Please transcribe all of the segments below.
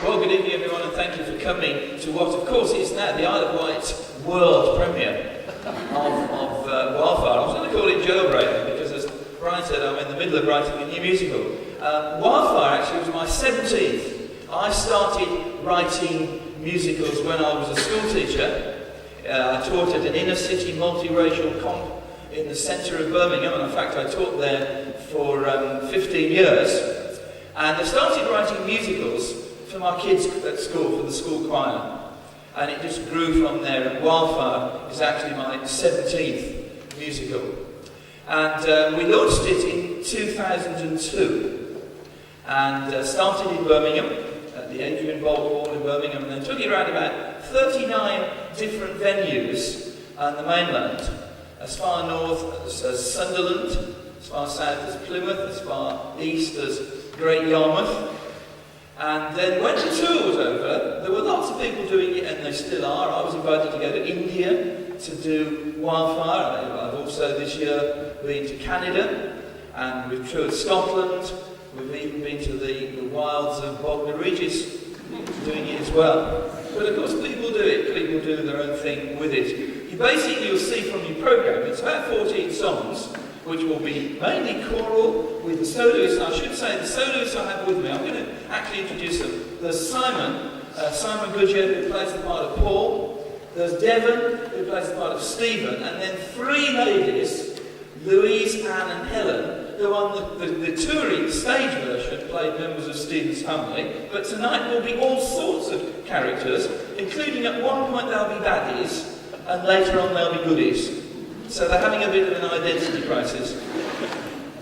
Well, good evening everyone, and thank you for coming to what of course is now the Isle of Wight world premiere of Wildfire. I was going to call it Jailbreak because, as Brian said, I'm in the middle of writing a new musical. Wildfire actually was my 17th. I started writing musicals when I was a school teacher. I taught at an inner city multiracial comp in the centre of Birmingham, and in fact I taught there for 15 years. And I started writing musicals for my kids at school, for the school choir. And it just grew from there, and Wildfire is actually my 17th musical. And we launched it in 2002, and started in Birmingham, at the Adrian Bolt Hall in Birmingham, and then took it around about 39 different venues on the mainland, as far north as Sunderland, as far south as Plymouth, as far east as Great Yarmouth. And then when the tour was over, there were lots of people doing it, and they still are. I was invited to go to India to do Wildfire. I've also this year been to Canada, and we've toured Scotland. We've even been to the wilds of Bognor Regis doing it as well. But of course people do it, people do their own thing with it. You'll see from your programme, it's about 14 songs, which will be mainly choral with the soloists. I should say the soloists I have with me, I'm going to actually introduce them. There's Simon Gudger, who plays the part of Paul. There's Devon, who plays the part of Stephen. And then three ladies, Louise, Anne and Helen, who on the touring stage version played members of Stephen's family. But tonight will be all sorts of characters, including at one point they'll be baddies, and later on they'll be goodies. So they're having a bit of an identity crisis.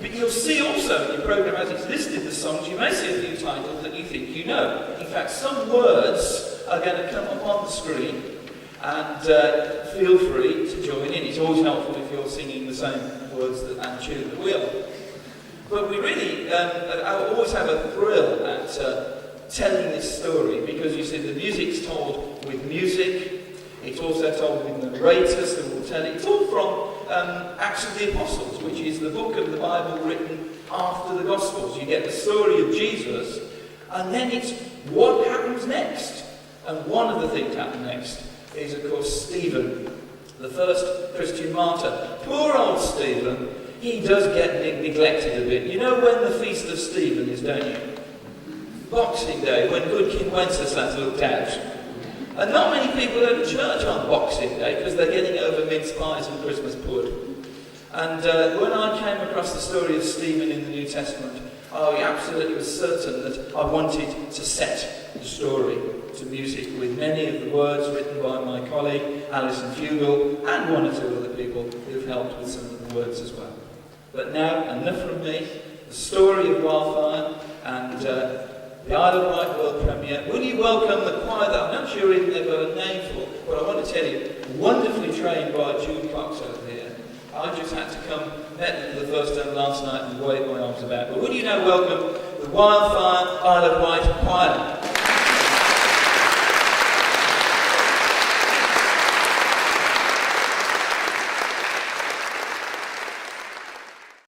But you'll see also in your programme, as it's listed the songs, you may see a few titles that you think you know. In fact, some words are going to come up on the screen, and feel free to join in. It's always helpful if you're singing the same words and tune that we are. But we really I always have a thrill at telling this story, because you see the music's told with music. It's also told with narrators who will tell it. It's all from Acts of the Apostles, which is the book of the Bible written after the Gospels. You get the story of Jesus, and then it's what happens next. And one of the things that happen next is, of course, Stephen, the first Christian martyr. Poor old Stephen, he does get neglected a bit. You know when the Feast of Stephen is, don't you? Boxing Day, when good King Wenceslas looked out. And not many people go to church on Boxing Day because they're getting over mince pies and Christmas pud. And when I came across the story of Stephen in the New Testament, I absolutely was certain that I wanted to set the story to music with many of the words written by my colleague Alison Fugel and one or two other people who've helped with some of the words as well. But now, enough from me. The story of Wildfire and the Isle of Wight world premiere. Will you welcome the choir that I'm not sure even they've got a name for, but I want to tell you, wonderfully trained by Jude Cox over here. I just had to come, met them for the first time last night and wave my arms about. But will you now welcome the Wildfire Isle of Wight choir?